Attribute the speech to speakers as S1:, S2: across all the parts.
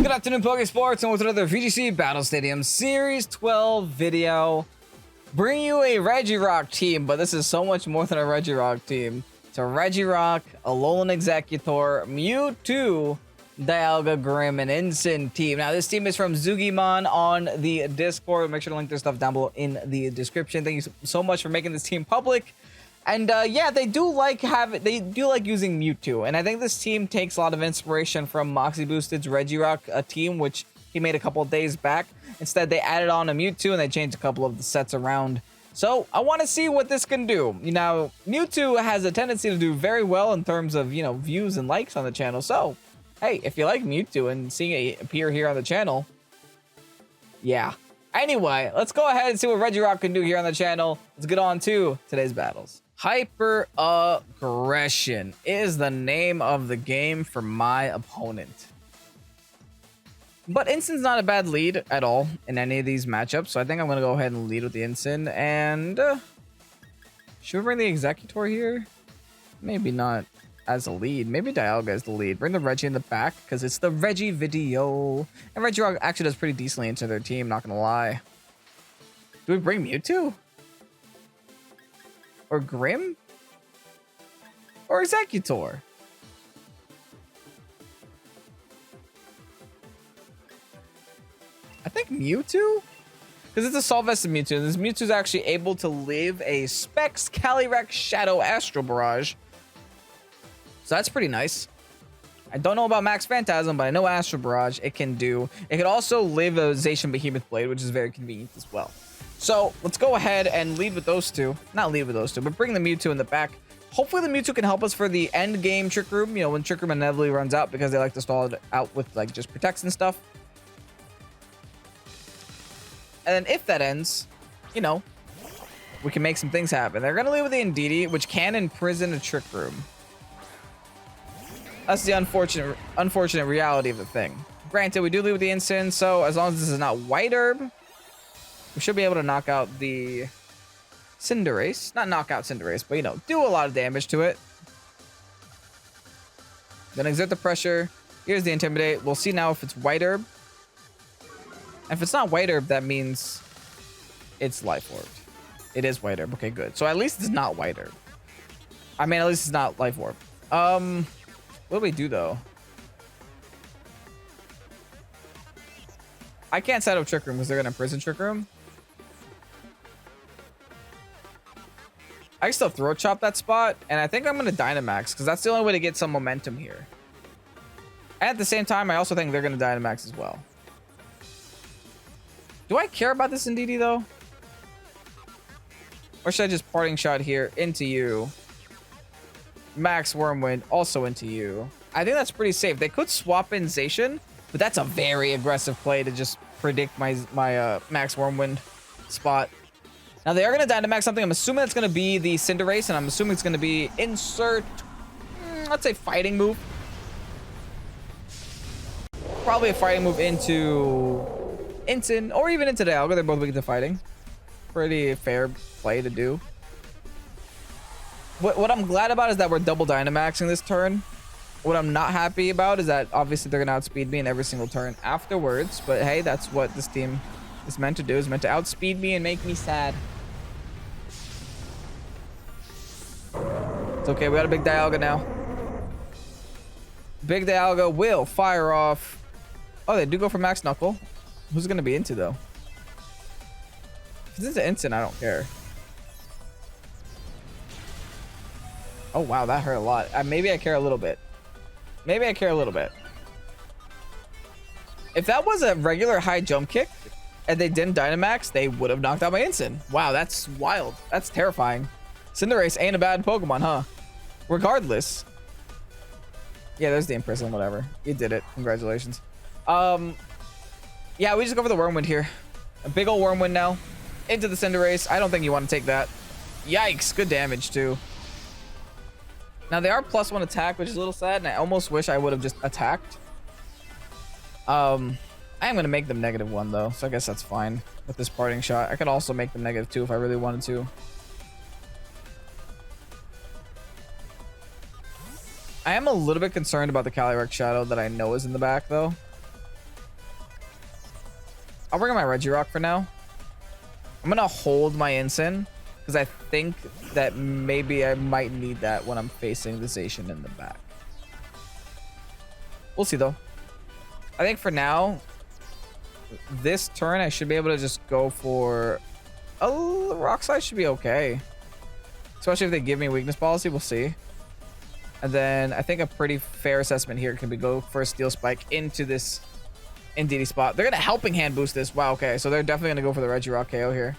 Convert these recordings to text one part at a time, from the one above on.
S1: Good afternoon, Pokésports, and with another VGC Battle Stadium Series 12 video. Bring you a Regirock team, but this is so much more than a Regirock team. It's a Regirock, Alolan Exeggutor, Mewtwo, Dialga, Grim, and Ensign team. Now, this team is from Zugimon on the Discord. Make sure to link their stuff down below in the description. Thank you so much for making this team public. And yeah, they do like using Mewtwo, and I think this team takes a lot of inspiration from Moxie Boosted's Regirock team, which he made a couple of days back. Instead, they added on a Mewtwo and they changed a couple of the sets around. So I want to see what this can do. You know, Mewtwo has a tendency to do very well in terms of, you know, views and likes on the channel. So hey, if you like Mewtwo and seeing it appear here on the channel, yeah. Anyway, let's go ahead and see what Regirock can do here on the channel. Let's get on to today's battles. Hyper Aggression is the name of the game for my opponent. But Ensign's not a bad lead at all in any of these matchups, so I think I'm going to go ahead and lead with the Ensign. And should we bring the Exeggutor here? Maybe not as a lead. Maybe Dialga is the lead. Bring the Regi in the back because it's the Regi video. And Regirock actually does pretty decently into their team, not going to lie. Do we bring Mewtwo? Or Grim? Or Exeggutor? I think Mewtwo? Because it's a Solvested Mewtwo. And this Mewtwo is actually able to live a Specs Calyrex Shadow Astral Barrage. So that's pretty nice. I don't know about Max Phantasm, but I know Astral Barrage it can do. It could also live a Zacian Behemoth Blade, which is very convenient as well. So let's go ahead and lead with those two. Not lead with those two, but bring the Mewtwo in the back. Hopefully the Mewtwo can help us for the end game Trick Room. You know, when Trick Room inevitably runs out because they like to stall it out with like just protects and stuff. And then if that ends, you know, we can make some things happen. They're going to lead with the Indeedee, which can imprison a Trick Room. That's the unfortunate reality of the thing. Granted, we do lead with the Ensign, so as long as this is not White Herb, we should be able to knock out the Cinderace. Not knock out Cinderace, but, you know, do a lot of damage to it. Then exert the pressure. Here's the Intimidate. We'll see now if it's White Herb. And if it's not White Herb, that means it's Life Orb. It is White Herb. Okay, good. So at least it's not White Herb. I mean, at least it's not Life Orb. What do we do, though? I can't set up Trick Room because they're going to imprison Trick Room. I can still Throat Chop that spot, and I think I'm going to Dynamax because that's the only way to get some momentum here. And at the same time, I also think they're going to Dynamax as well. Do I care about this Indeedee, though? Or should I just Parting Shot here into you? Max Wormwind also into you. I think that's pretty safe. They could swap in Zacian, but that's a very aggressive play to just predict my Max Wormwind spot. Now they are going to Dynamax something. I'm assuming it's going to be the Cinderace, and I'm assuming it's going to be insert, let's say fighting move. Probably a fighting move into Ensign, or even into Dialga. They're both weak to fighting. Pretty fair play to do. What I'm glad about is that we're double Dynamaxing this turn. What I'm not happy about is that obviously they're going to outspeed me in every single turn afterwards. But hey, that's what this team is meant to do. Is meant to outspeed me and make me sad. It's okay. We got a big Dialga now. Big Dialga will fire off. Oh, they do go for Max Knuckle. Who's it going to be into, though? If it's into Ensign, I don't care. Oh, wow. That hurt a lot. Maybe I care a little bit. Maybe I care a little bit. If that was a regular high jump kick and they didn't Dynamax, they would have knocked out my Ensign. Wow, that's wild. That's terrifying. Cinderace ain't a bad Pokemon, huh? Regardless. Yeah, there's the Imprison, whatever. You did it. Congratulations. Yeah, we just go for the Wormwind here. A big old Wormwind now. Into the Cinderace. I don't think you want to take that. Yikes. Good damage, too. Now, they are +1 attack, which is a little sad, and I almost wish I would have just attacked. I am going to make them -1, though, so I guess that's fine with this Parting Shot. I could also make them -2 if I really wanted to. I am a little bit concerned about the Calyrex Shadow that I know is in the back, though. I'll bring in my Regirock for now. I'm gonna hold my Ensign because I think that maybe I might need that when I'm facing the Zacian in the back. We'll see though. I think for now, this turn I should be able to just go for Rock Slide should be okay. Especially if they give me weakness policy, we'll see. And then I think a pretty fair assessment here can be go for a Steel Spike into this NDD spot. They're gonna Helping Hand boost this. Wow, okay. So they're definitely gonna go for the Regirock KO here.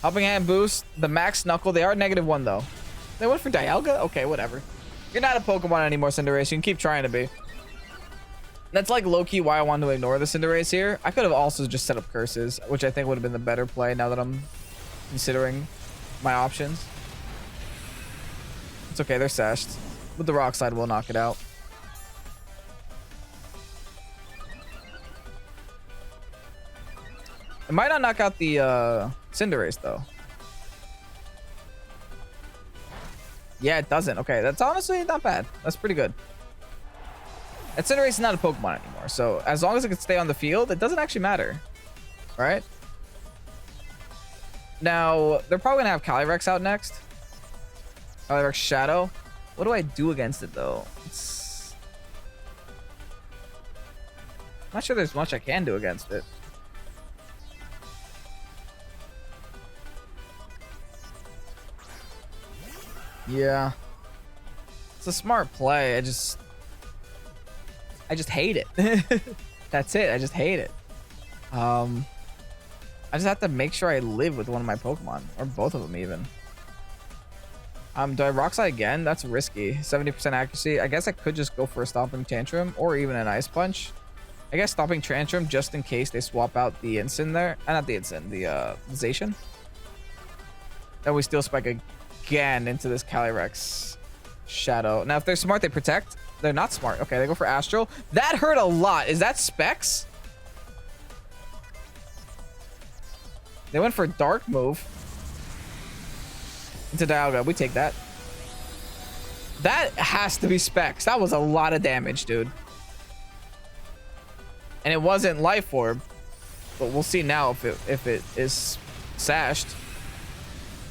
S1: Helping Hand boost, the Max Knuckle. They are -1 though. They went for Dialga? Okay, whatever. You're not a Pokemon anymore, Cinderace. You can keep trying to be. That's like low-key why I wanted to ignore the Cinderace here. I could have also just set up Curses, which I think would have been the better play now that I'm considering my options. It's okay, they're sashed. With the Rock Slide, we'll knock it out. It might not knock out the Cinderace though. Yeah, it doesn't. Okay, that's honestly not bad. That's pretty good. And Cinderace is not a Pokemon anymore, so as long as it can stay on the field, it doesn't actually matter. Right? Now, they're probably gonna have Calyrex out next. Calyrex Shadow. What do I do against it though? I'm not sure there's much I can do against it. Yeah. It's a smart play. I just hate it. That's it. I just hate it. I just have to make sure I live with one of my Pokemon, or both of them even. Do I Rock Slide again? That's risky. 70% accuracy. I guess I could just go for a Stomping Tantrum or even an Ice Punch. I guess Stomping Tantrum just in case they swap out the Ensign there. Not the Ensign, the Zacian. Then we Steel Spike again into this Calyrex Shadow. Now, if they're smart, they protect. They're not smart. Okay, they go for Astral. That hurt a lot. Is that Specs? They went for Dark move. Into Dialga. We take that. That has to be Specs. That was a lot of damage, dude. And it wasn't Life Orb. But we'll see now if it is sashed.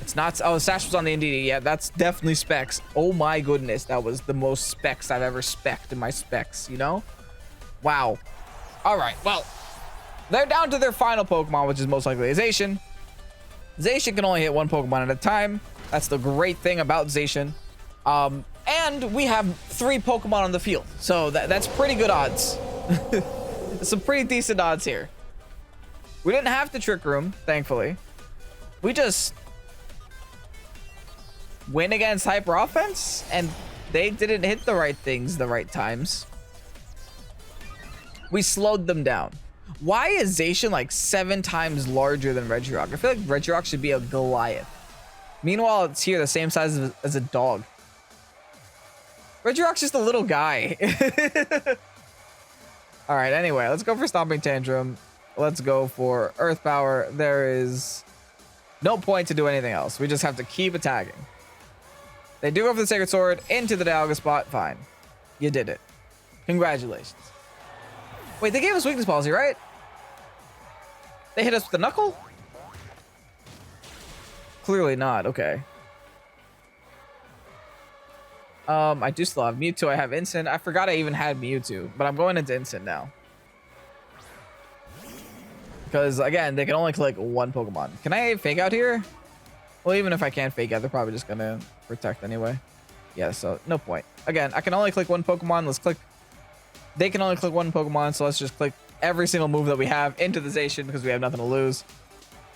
S1: It's not. Oh, Sash was on the NDD. Yeah, that's definitely Specs. Oh my goodness. That was the most Specs I've ever specced in my Specs, you know? Wow. All right. Well, they're down to their final Pokemon, which is most likely a Zacian. Zacian can only hit one Pokemon at a time. That's the great thing about Zacian. And we have 3 Pokemon on the field. So that's pretty good odds. Some pretty decent odds here. We didn't have to Trick Room, thankfully. We just win against Hyper Offense, and they didn't hit the right things the right times. We slowed them down. Why is Zacian like 7 times larger than Regirock? I feel like Regirock should be a Goliath. Meanwhile, it's here the same size as a dog. Regirock's just a little guy. All right, anyway, let's go for Stomping Tantrum. Let's go for Earth Power. There is no point to do anything else. We just have to keep attacking. They do go for the Sacred Sword into the Dialga spot. Fine. You did it. Congratulations. Wait, they gave us weakness policy, right? They hit us with the Knuckle? Clearly not. Okay. I do still have Mewtwo. I have Instant. I forgot I even had Mewtwo, but I'm going into Instant now. Because, again, they can only click one Pokemon. Can I Fake Out here? Well, even if I can't Fake Out, they're probably just going to protect anyway. Yeah, so no point. Again, I can only click one Pokemon. Let's click. They can only click one Pokemon, so let's just click every single move that we have into the Zacian because we have nothing to lose.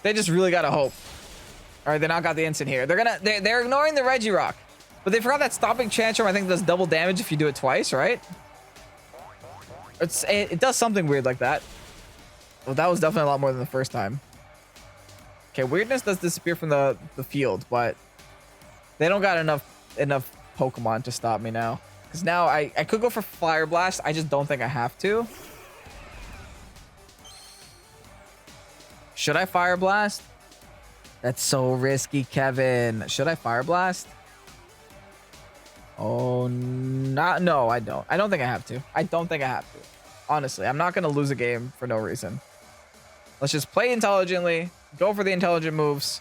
S1: They just really got to hope. All right, they now got the Instant here. They're ignoring the Regirock. But they forgot that Stomping Tantrum, I think, does double damage if you do it twice, right? It does something weird like that. Well, that was definitely a lot more than the first time. Okay, weirdness does disappear from the field, but they don't got enough Pokemon to stop me now. Because now I could go for Fire Blast. I just don't think I have to. Should I Fire Blast? That's so risky, Kevin. Should I Fire Blast? Oh, no, I don't. I don't think I have to. I don't think I have to. Honestly, I'm not going to lose a game for no reason. Let's just play intelligently, go for the intelligent moves.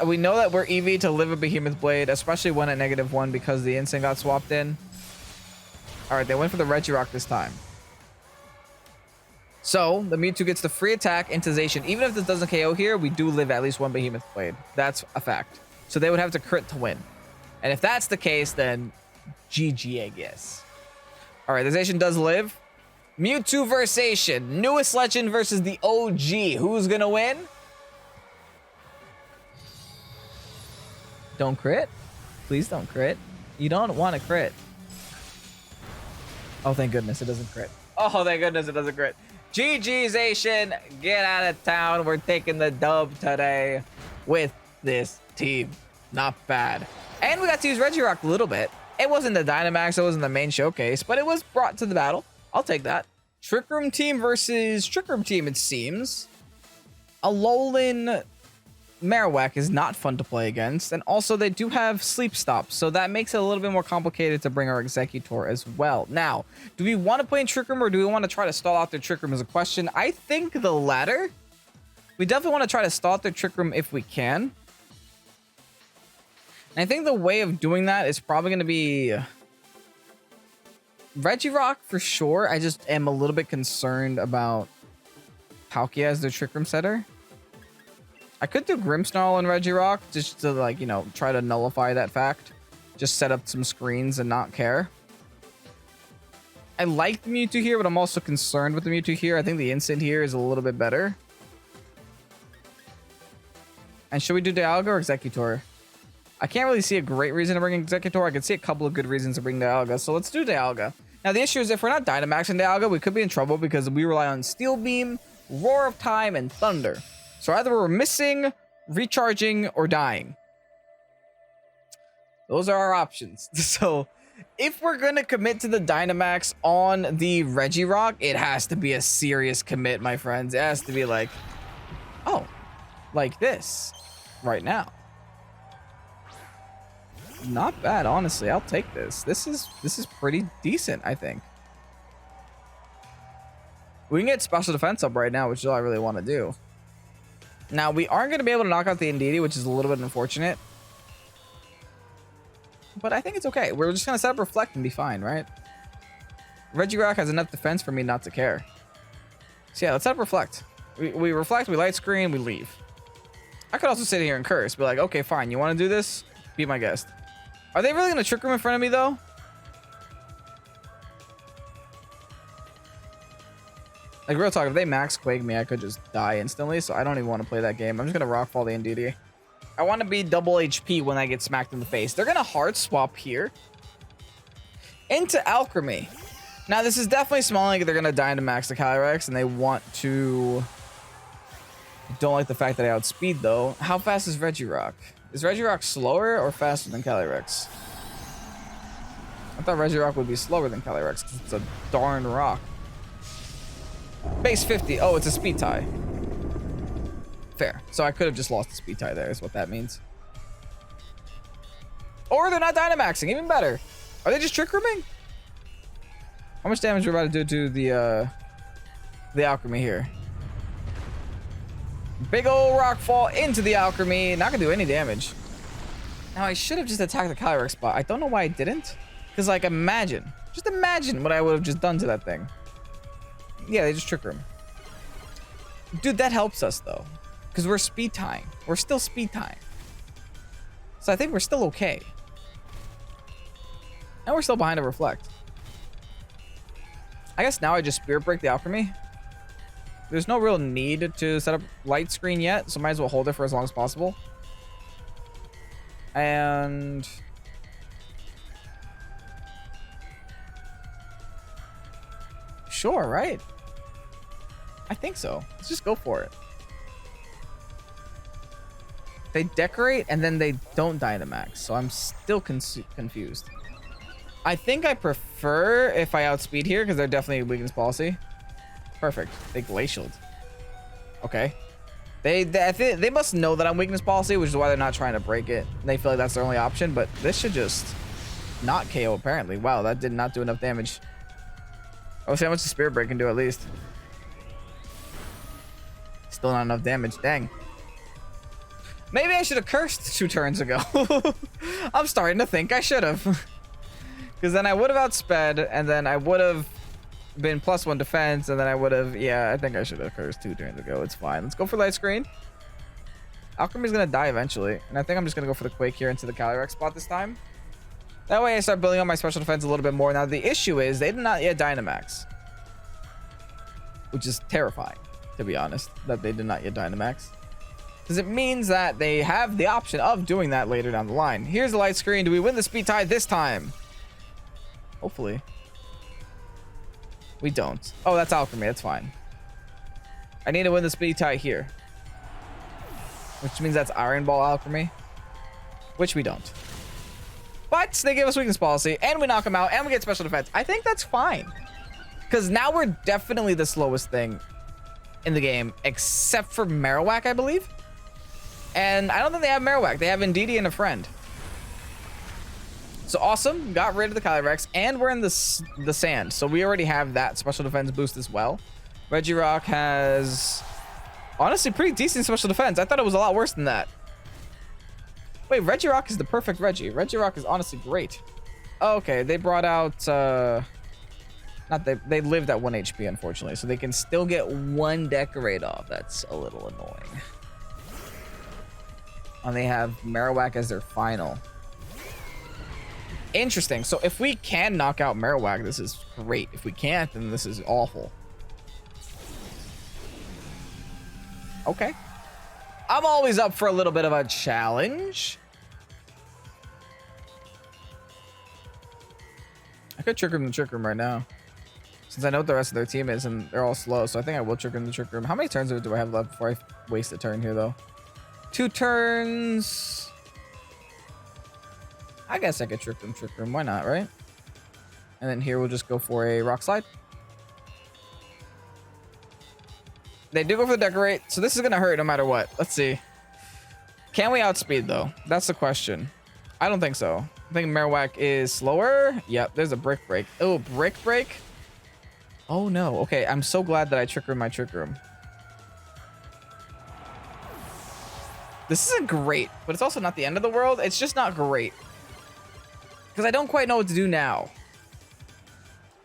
S1: We know that we're EV to live a Behemoth Blade, especially when at -1 because the instant got swapped in. All right, they went for the Regirock this time. So the Mewtwo gets the free attack into Zacian. Even if this doesn't KO here, we do live at least 1 Behemoth Blade. That's a fact. So they would have to crit to win. And if that's the case, then GG, I guess. All right, the Zacian does live. Mewtwo versus Zacian. Newest legend versus the OG. Who's going to win? Don't crit. Please don't crit. You don't want to crit. Oh, thank goodness it doesn't crit. Oh, thank goodness it doesn't crit. GG, Zacian. Get out of town. We're taking the dub today with this team. Not bad. And we got to use Regirock a little bit. It wasn't the Dynamax. It wasn't the main showcase, but it was brought to the battle. I'll take that. Trick Room team versus Trick Room team, it seems. Alolan Marowak is not fun to play against, and also they do have sleep stops, so that makes it a little bit more complicated to bring our Exeggutor as well. Now, do we want to play in Trick Room or do we want to try to stall out their Trick Room is a question. I think the latter. We definitely want to try to stall out their Trick Room if we can. And I think the way of doing that is probably going to be Regirock for sure. I just am a little bit concerned about Palkia as their Trick Room setter. I could do Grimmsnarl and Regirock just to, like, you know, try to nullify that fact. Just set up some screens and not care. I like the Mewtwo here, but I'm also concerned with the Mewtwo here. I think the instant here is a little bit better. And should we do Dialga or Exeggutor? I can't really see a great reason to bring Exeggutor. I can see a couple of good reasons to bring Dialga, so let's do Dialga. Now, the issue is if we're not Dynamaxing Dialga, we could be in trouble because we rely on Steel Beam, Roar of Time, and Thunder. So either we're missing, recharging, or dying. Those are our options. So if we're going to commit to the Dynamax on the Regirock, it has to be a serious commit, my friends. It has to be like, oh, like this right now. Not bad, honestly. I'll take this. This is pretty decent, I think. We can get special defense up right now, which is all I really want to do. Now, we aren't going to be able to knock out the Indeedee, which is a little bit unfortunate. But I think it's okay. We're just going to set up Reflect and be fine, right? Regirock has enough defense for me not to care. So yeah, let's set up Reflect. We Reflect, we Light Screen, we leave. I could also sit here and curse. Be like, okay, fine. You want to do this? Be my guest. Are they really going to Trick Room in front of me, though? Like, real talk, if they Max Quake me, I could just die instantly, so I don't even want to play that game. I'm just going to Rockfall the Indeedee. I want to be double HP when I get smacked in the face. They're going to Hard Swap here into Alchemy. Now, this is definitely smelling like they're going to Dynamax the Calyrex, and they want to... I don't like the fact that I outspeed, though. How fast is Regirock? Is Regirock slower or faster than Calyrex? I thought Regirock would be slower than Calyrex because it's a darn rock. Base 50. Oh, it's a speed tie. Fair. So I could have just lost the speed tie there is what that means. Or they're not Dynamaxing. Even better. Are they just Trick Rooming? How much damage we're about to do to the Alchemy here? Big old rock fall into the Alchemy. Not gonna do any damage. Now, I should have just attacked the Calyrex spot. I don't know why I didn't. Because, like, imagine. Just imagine what I would have just done to that thing. Yeah, they just Trick Room. Dude, that helps us, though. Because we're speed tying. We're still speed tying. So I think we're still okay. And we're still behind a Reflect. I guess now I just Spirit Break the Alchemy. There's no real need to set up Light Screen yet, so might as well hold it for as long as possible. And... sure, right? I think so. Let's just go for it. They decorate and then they don't Dynamax, so I'm still confused. I think I prefer if I outspeed here because they're definitely weakness policy. Perfect. They glacialed. Okay. They must know that I'm weakness policy, which is why they're not trying to break it. They feel like that's their only option, but this should just not KO apparently. Wow, that did not do enough damage. Oh, see how much the Spirit Break can do at least. Still not enough damage. Dang. Maybe I should have cursed 2 turns ago. I'm starting to think I should have. Because then I would have outsped, and then I would have been +1 defense, and then I would have... Yeah, I think I should have cursed 2 turns ago. It's fine. Let's go for Light Screen. Alchemy's going to die eventually. And I think I'm just going to go for the Quake here into the Calyrex spot this time. That way I start building up my special defense a little bit more. Now, the issue is they did not yet Dynamax. Which is terrifying, to be honest, that they did not yet Dynamax. Because it means that they have the option of doing that later down the line. Here's the Light Screen. Do we win the speed tie this time? Hopefully. We don't. Oh, that's Alchemy. That's fine. I need to win the speed tie here. Which means that's Iron Ball Alchemy. Which we don't. But they give us weakness policy, and we knock them out, and we get special defense. I think that's fine. Because now we're definitely the slowest thing in the game, except for Marowak, I believe. And I don't think they have Marowak. They have Indeedee and a friend. So awesome. Got rid of the Calyrex, and we're in the sand. So we already have that special defense boost as well. Regirock has... honestly, pretty decent special defense. I thought it was a lot worse than that. Wait, Regirock is the perfect Reggie. Regirock is honestly great. Oh, okay, they brought out... they lived at 1 HP, unfortunately. So they can still get 1 Decorate off. That's a little annoying. And they have Marowak as their final. Interesting. So if we can knock out Marowak, this is great. If we can't, then this is awful. Okay. I'm always up for a little bit of a challenge. I could Trick Room the Trick Room right now. Since I know what the rest of their team is and they're all slow. So I think I will Trick Room the Trick Room. How many turns do I have left before I waste a turn here, though? 2 turns. I guess I could Trick Room. Why not, right? And then here we'll just go for a Rock Slide. They do go for the Decorate, so this is going to hurt no matter what. Let's see. Can we outspeed, though? That's the question. I don't think so. I think Marowak is slower. Yep, there's a Brick Break. Oh, Brick Break? Oh, no. Okay, I'm so glad that I Trick Room my Trick Room. This isn't great, but it's also not the end of the world. It's just not great. Because I don't quite know what to do now.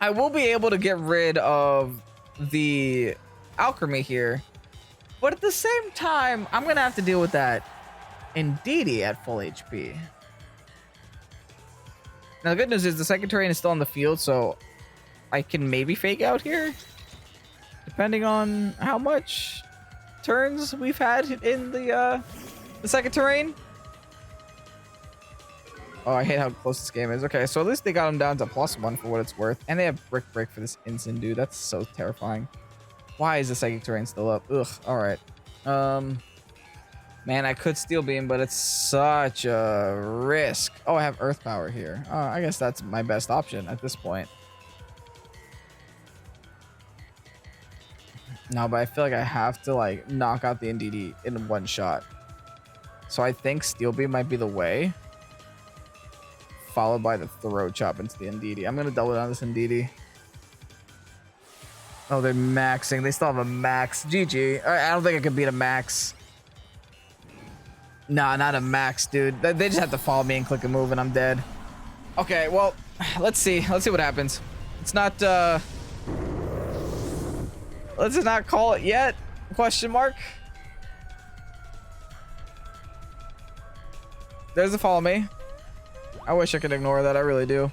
S1: I will be able to get rid of the Alchemy here. But at the same time, I'm going to have to deal with that Indeedee at full HP. Now, the good news is the second terrain is still on the field, so I can maybe fake out here. Depending on how much turns we've had in the second terrain. Oh, I hate how close this game is. Okay, so at least they got him down to +1 for what it's worth. And they have Brick Break for this instant, dude. That's so terrifying. Why is the Psychic Terrain still up? Ugh, alright. Man, I could Steel Beam, but it's such a risk. Oh, I have Earth Power here. I guess that's my best option at this point. No, but I feel like I have to, like, knock out the Indeedee in 1 shot. So I think Steel Beam might be the way. Followed by the Throat Chop into the Indeedee. I'm going to double down this Indeedee. Oh, they're maxing. They still have a max. GG. I don't think I can beat a max. Nah, not a max, dude. They just have to follow me and click a move and I'm dead. Okay, well, let's see. Let's see what happens. It's not, let's just not call it yet. Question mark. There's a follow me. I wish I could ignore that. I really do.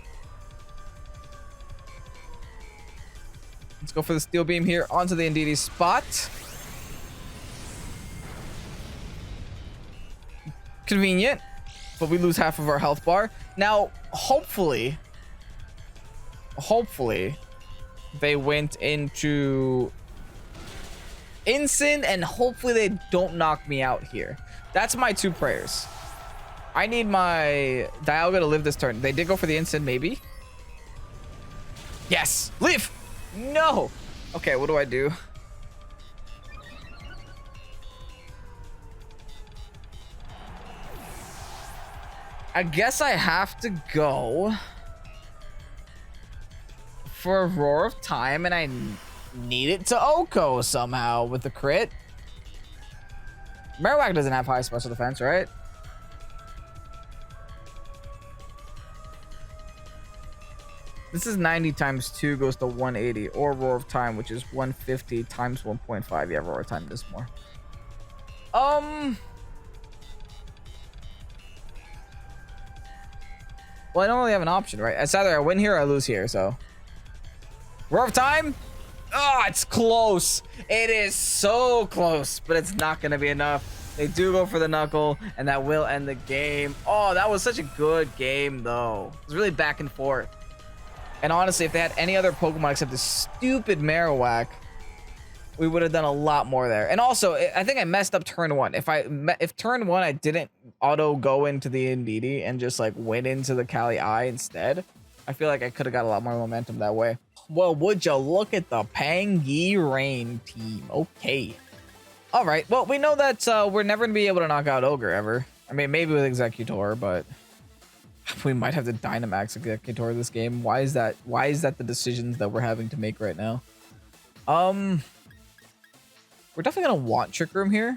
S1: Let's go for the Steel Beam here onto the Indeedee spot. Convenient, but we lose half of our health bar. Now, hopefully, they went into Instant, and hopefully they don't knock me out here. That's my 2 prayers. I need my Dialga to live this turn. They did go for the Instant, maybe. Yes, live. No. Okay, what do I do? I guess I have to go for a Roar of Time, and I need it to Oko somehow with the crit. Marowak doesn't have high special defense, right? This is 90 times 2 goes to 180, or Roar of Time, which is 150 times 1.5. Yeah, Roar of Time does more. Well, I don't really have an option, right? It's either I win here or I lose here, so. Roar of Time? Oh, it's close. It is so close, but it's not going to be enough. They do go for the Knuckle, and that will end the game. Oh, that was such a good game, though. It was really back and forth. And honestly, if they had any other Pokemon except this stupid Marowak, we would have done a lot more there. And also, I think I messed up turn 1. If turn 1 I didn't auto go into the Indeedee and just like went into the Kali I instead, I feel like I could have got a lot more momentum that way. Well, would you look at the Pangy Rain team? Okay. All right. Well, we know that we're never gonna be able to knock out Ogre ever. I mean, maybe with Exeggutor, but we might have to Dynamax Exeggutor this game. Why is that? Why is that the decisions that we're having to make right now? We're definitely gonna want Trick Room here.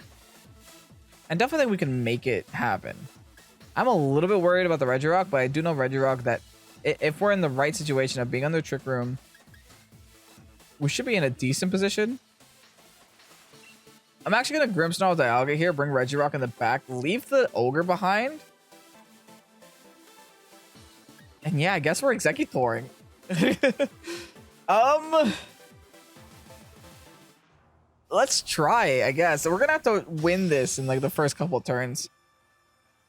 S1: I definitely think we can make it happen. I'm a little bit worried about the Regirock, but I do know Regirock that if we're in the right situation of being under Trick Room, we should be in a decent position. I'm actually gonna Grimmsnarl Dialga here, bring Regirock in the back, leave the Ogre behind. And yeah, I guess we're Exeggutoring. Let's try, I guess. We're gonna have to win this in like the first couple of turns.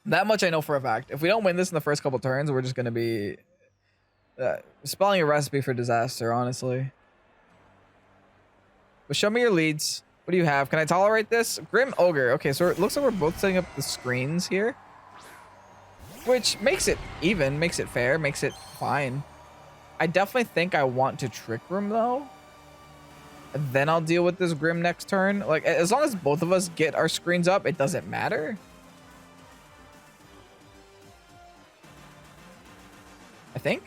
S1: That much I know for a fact. If we don't win this in the first couple of turns, we're just gonna be spelling a recipe for disaster, honestly. But show me your leads. What do you have? Can I tolerate this? Grim Ogre. Okay, so it looks like we're both setting up the screens here, which makes it even, makes it fair, makes it fine. I definitely think I want to Trick Room though. And then I'll deal with this Grim next turn. Like, as long as both of us get our screens up, it doesn't matter. I think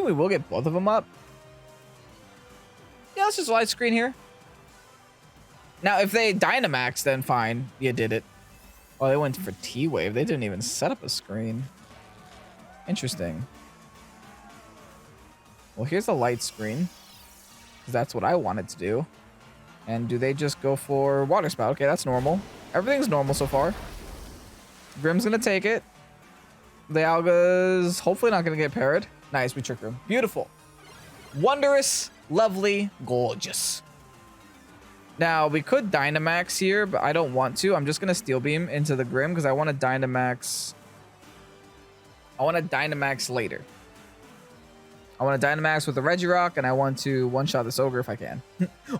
S1: we will get both of them up. Yeah, let's just light screen here. Now, if they Dynamax, then fine. You did it. Oh, they went for T-Wave. They didn't even set up a screen. Interesting. Well, here's a light screen. Because that's what I wanted to do. And do they just go for Water Spout? Okay, that's normal. Everything's normal so far. Grim's going to take it. The Alga's hopefully not going to get parried. Nice, we Trick Room. Beautiful. Wondrous, lovely, gorgeous. Now, we could Dynamax here, but I don't want to. I'm just going to Steel Beam into the Grim because I want to Dynamax. I want to Dynamax later. I want to Dynamax with the Regirock, and I want to one-shot this Ogre if I can.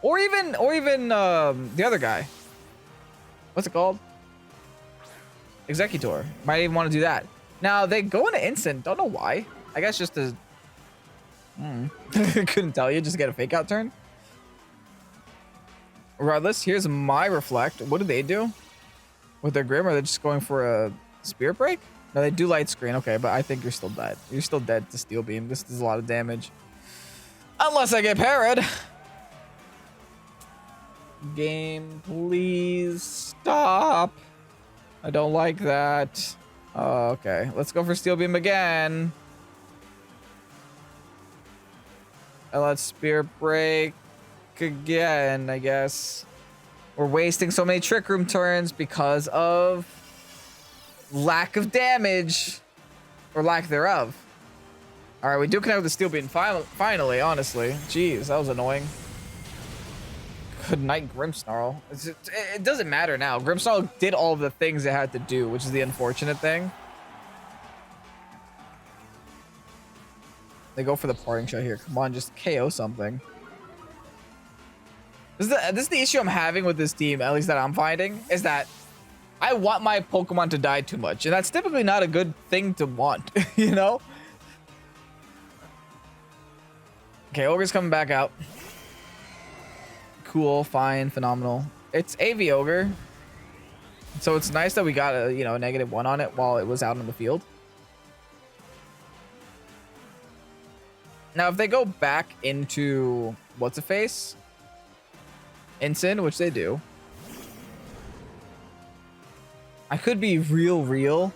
S1: or even the other guy. What's it called? Exeggutor. Might even want to do that. Now, they go into Instant. Don't know why. I guess just to... couldn't tell you. Just get a Fake Out turn. Regardless, here's my Reflect. What do they do with their Grim? Are they just going for a Spirit Break? No, they do Light Screen. Okay, but I think you're still dead. You're still dead to Steel Beam. This does a lot of damage. Unless I get parried. Game, please stop. I don't like that. Okay, let's go for Steel Beam again. And let's Spirit Break again, I guess. We're wasting so many Trick Room turns because of lack of damage or lack thereof. All right, we do connect with the Steel Beam finally, honestly. Jeez, that was annoying. Good night, Grimmsnarl. It doesn't matter now. Grimmsnarl did all of the things it had to do, which is the unfortunate thing. They go for the parting shot here. Come on, just KO something. This is the issue I'm having with this team, at least that I'm finding, is that I want my Pokemon to die too much, and that's typically not a good thing to want, you know? Okay, Ogre's coming back out. Cool, fine, phenomenal. It's AV Ogre, so it's nice that we got a, you know, a -1 on it while it was out on the field. Now, if they go back into what's-a-face, Ensign, which they do, I could be real,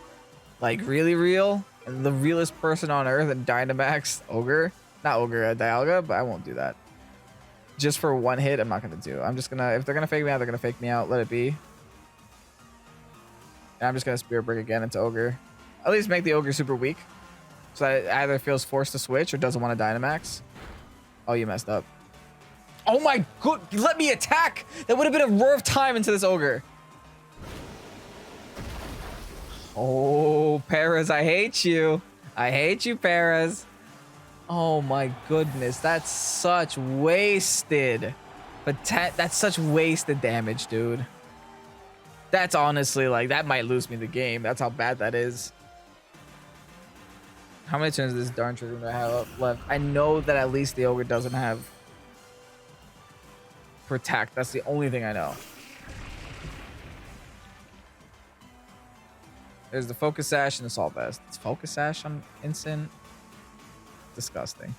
S1: like really real, and the realest person on Earth, and Dynamax Ogre, not Ogre, Dialga, but I won't do that. Just for one hit, I'm not gonna do. I'm just gonna, if they're gonna fake me out, they're gonna fake me out. Let it be. And I'm just gonna Spirit Break again into Ogre. At least make the Ogre super weak, so that it either feels forced to switch or doesn't want to Dynamax. Oh, you messed up. Oh my god, let me attack! That would have been a roar of time into this Ogre. Oh, Perez, I hate you. I hate you, Perez. Oh my goodness, that's such wasted. But that's such wasted damage, dude. That's honestly, like, that might lose me the game. That's how bad that is. How many turns does this darn trigger do I have left? I know that at least the Ogre doesn't have Protect. That's the only thing I know. There's the Focus Sash and the Assault Vest. It's Focus Sash on Instant. Disgusting.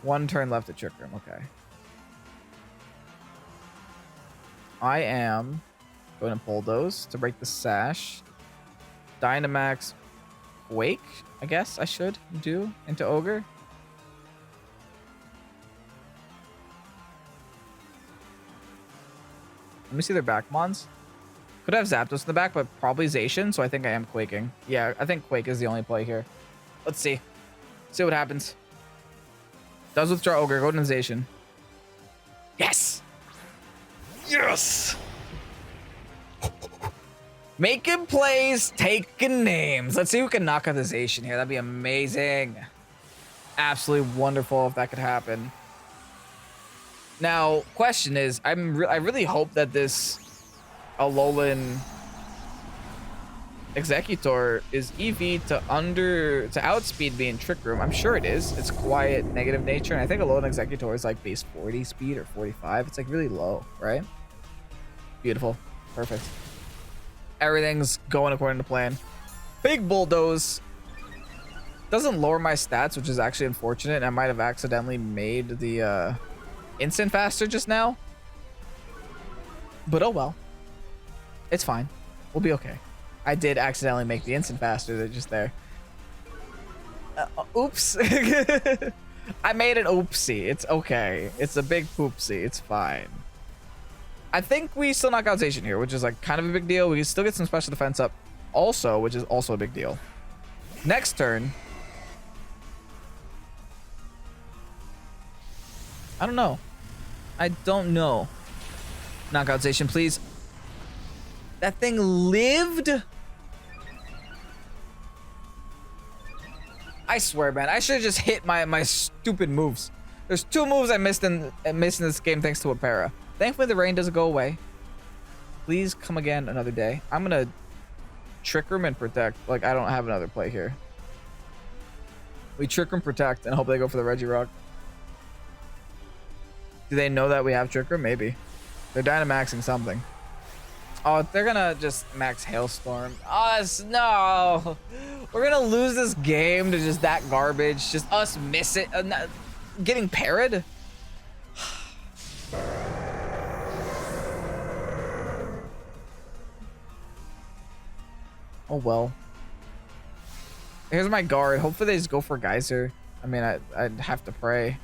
S1: One turn left to Trick Room. Okay. I am going to Bulldoze to break the Sash. Dynamax Wake, I guess I should do into Ogre. Let me see their back mons. Could have Zapdos in the back, but probably Zacian, so I think I am Quaking. Yeah, I think Quake is the only play here. Let's see. See what happens. Does withdraw Ogre. Go to Zacian. Yes! Yes! Making plays, taking names. Let's see who can knock out the Zacian here. That'd be amazing. Absolutely wonderful if that could happen. Now, question is, I really hope that this Alolan Exeggutor is EV to outspeed me in Trick Room. I'm sure it is. It's quiet, negative nature, and I think Alolan Exeggutor is like base 40 speed or 45. It's like really low, right? Beautiful. Perfect. Everything's going according to plan. Big Bulldoze. Doesn't lower my stats, which is actually unfortunate. I might have accidentally made the instant faster just now. But oh well. It's fine. We'll be okay. I did accidentally make the instant faster. They're just there. Oops. I made an oopsie. It's okay. It's a big poopsie. It's fine. I think we still knock out Zacian here, which is like kind of a big deal. We can still get some special defense up also, which is also a big deal. Next turn. I don't know. I don't know. Knock out Zacian, please. That thing lived? I swear, man. I should have just hit my stupid moves. There's 2 moves I missed in this game thanks to a para. Thankfully, the rain doesn't go away. Please come again another day. I'm going to Trick Room and Protect. Like, I don't have another play here. We Trick Room, Protect, and hope they go for the Regirock. Do they know that we have Trick Room? Maybe. They're Dynamaxing something. Oh, they're going to just max Hailstorm. Oh, no. We're going to lose this game to just that garbage. Just us miss it. Getting parried? Oh well. Here's my guard. Hopefully they just go for Geyser. I mean, I'd have to pray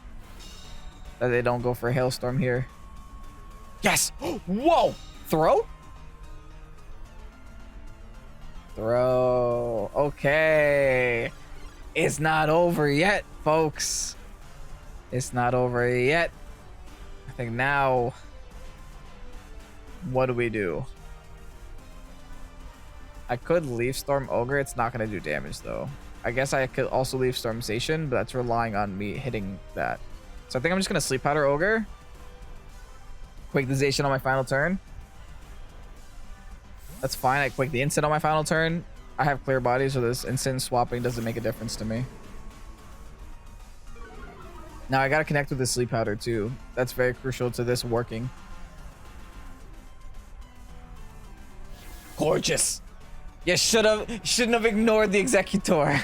S1: that they don't go for Hailstorm here. Yes! Whoa! Throw? Throw. Okay. It's not over yet, folks. It's not over yet. I think now... What do we do? I could Leaf Storm Ogre. It's not going to do damage, though. I guess I could also Leaf Storm Zacian, but that's relying on me hitting that. So I think I'm just going to Sleep Powder Ogre. Quake the Zacian on my final turn. That's fine. I Quake the Instant on my final turn. I have Clear Body, so this instant swapping doesn't make a difference to me. Now I got to connect with the Sleep Powder, too. That's very crucial to this working. Gorgeous. You shouldn't have ignored the Exeggutor.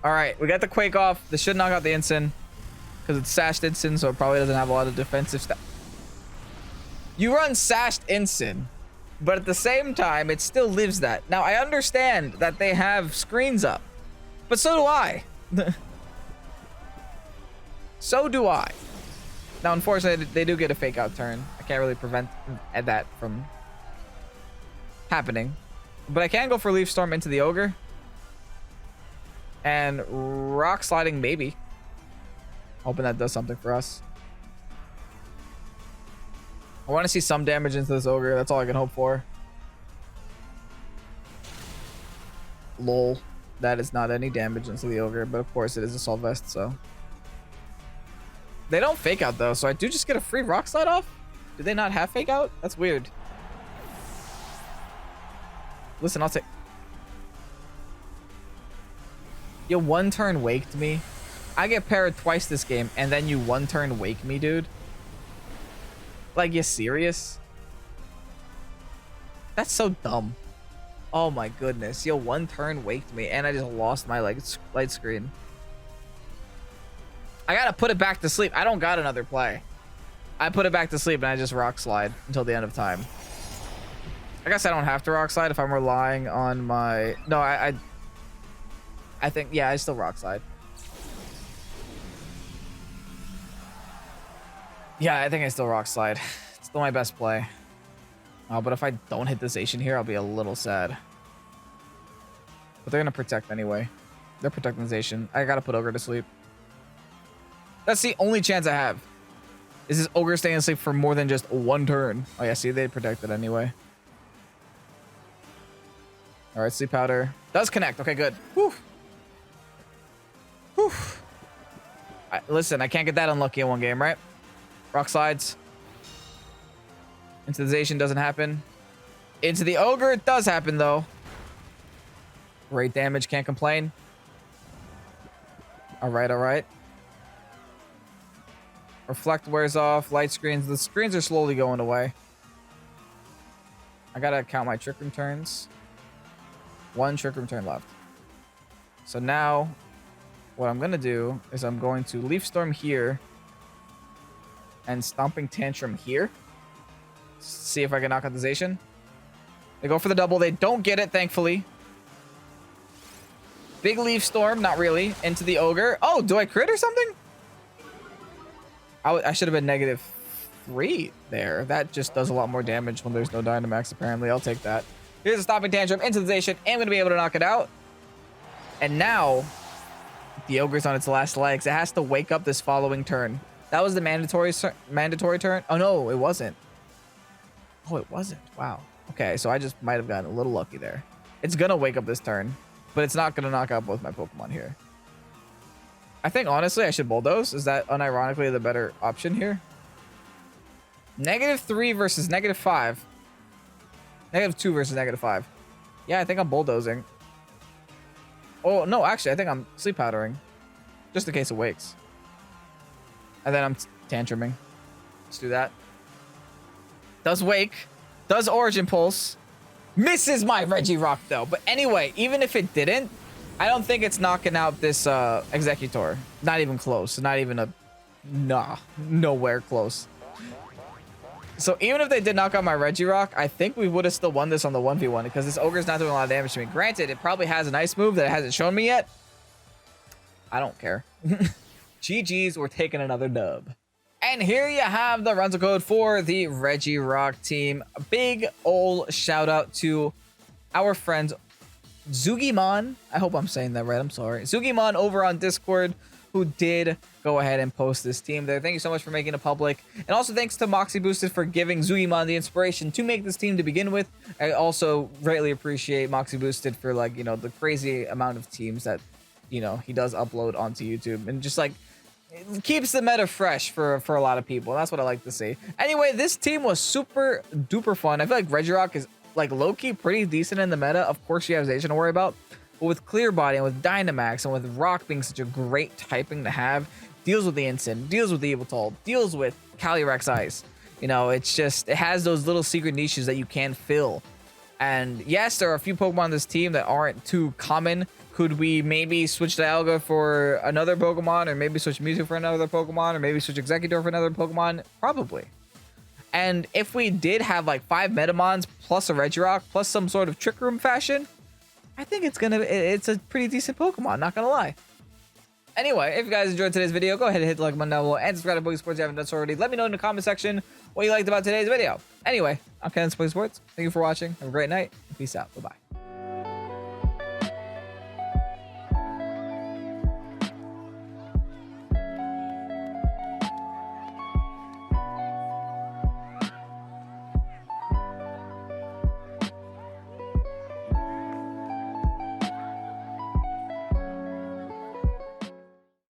S1: All right, we got the Quake off. This should knock out the Ensign because it's Sashed Ensign, so it probably doesn't have a lot of defensive stuff. You run Sashed Ensign, but at the same time, it still lives that. Now, I understand that they have screens up, but so do I. So do I. Now, unfortunately, they do get a fake out turn. I can't really prevent that from happening. But I can go for Leaf Storm into the Ogre. And Rock Sliding, maybe. Hoping that does something for us. I want to see some damage into this Ogre. That's all I can hope for. Lol. That is not any damage into the Ogre, but of course it is Assault Vest, so. They don't fake out though, so I do just get a free Rock Slide off? Do they not have fake out? That's weird. Listen, I'll take... You one turn waked me. I get parried twice this game, and then you one turn wake me, dude. Like, you serious? That's so dumb. Oh my goodness. Yo, one turn waked me, and I just lost my light screen. I gotta put it back to sleep. I don't got another play. I put it back to sleep, and I just Rock Slide until the end of time. I guess I don't have to Rock Slide if I'm relying on my... No, I think... Yeah, I still Rock Slide. Yeah, I think I still Rock Slide. It's still my best play. But if I don't hit this Asian here, I'll be a little sad. But they're going to protect anyway. They're protecting this Asian. I got to put Ogre to sleep. That's the only chance I have. Is this Ogre staying asleep for more than just one turn? Oh, yeah, see, they protected anyway. All right, Sleep Powder. Does connect. Okay, good. Whew. Whew. Listen, I can't get that unlucky in one game, right? Rock Slides. Into the Zacian doesn't happen. Into the Ogre, it does happen, though. Great damage, can't complain. All right, all right. Reflect wears off. Light screens. The screens are slowly going away. I gotta count my Trick Room turns. One Trick Room turn left. So now, what I'm gonna do is I'm going to Leaf Storm here and Stomping Tantrum here. See if I can knock out the Zacian. They go for the double. They don't get it, thankfully. Big Leaf Storm, not really. Into the Ogre. Oh, do I crit or something? I should have been -3 there. That just does a lot more damage when there's no Dynamax, apparently. I'll take that. Here's a Stomping Tantrum into the Zacian. I'm going to be able to knock it out. And now, the Ogre's on its last legs. It has to wake up this following turn. That was the mandatory turn. Oh, no, it wasn't. Oh, it wasn't. Wow. Okay, so I just might have gotten a little lucky there. It's going to wake up this turn, but it's not going to knock out both my Pokemon here. I think, honestly, I should Bulldoze. Is that unironically the better option here? -3 versus -5. -2 versus -5. Yeah, I think I'm Bulldozing. Oh, no, actually, I think I'm Sleep Powdering. Just in case it wakes. And then I'm Tantruming. Let's do that. Does wake. Does Origin Pulse. Misses my Regirock, though. But anyway, even if it didn't, I don't think it's knocking out this Exeggutor. Not even close. Not even a... Nah. Nowhere close. So even if they did knock out my Regirock, I think we would have still won this on the 1v1 because this Ogre's not doing a lot of damage to me. Granted, it probably has an Ice move that it hasn't shown me yet. I don't care. GG's, we're taking another dub. And here you have the rental code for the Regirock team. A big ol' shout out to our friends Zugimon. I hope I'm saying that right. I'm sorry. Zugimon over on Discord, who did go ahead and post this team there. Thank you so much for making it public. And also thanks to Moxie Boosted for giving Zugimon the inspiration to make this team to begin with. I also greatly appreciate Moxie Boosted for, like, you know, the crazy amount of teams that, you know, he does upload onto YouTube. And just, like, it keeps the meta fresh for a lot of people. That's what I like to see. Anyway, this team was super duper fun. I feel like Regirock is, like, low-key pretty decent in the meta. Of course, you have Zacian to worry about. But with Clear Body and with Dynamax and with Rock being such a great typing to have, deals with the Instant, deals with the Yveltal, deals with Calyrex Ice. You know, it's just, it has those little secret niches that you can fill And yes, there are a few Pokemon on this team that aren't too common. Could we maybe switch Dialga for another Pokemon, or maybe switch Mewtwo for another Pokemon, or maybe switch Exeggutor for another Pokemon? Probably. And if we did have like 5 Metamons plus a Regirock plus some sort of Trick Room fashion, I think it's a pretty decent Pokemon, not gonna lie. Anyway, if you guys enjoyed today's video, go ahead and hit the like button down below and subscribe to Pokésports if you haven't done so already. Let me know in the comment section what you liked about today's video. Anyway, I'm Ken Pokésports. Thank you for watching. Have a great night. Peace out. Bye-bye.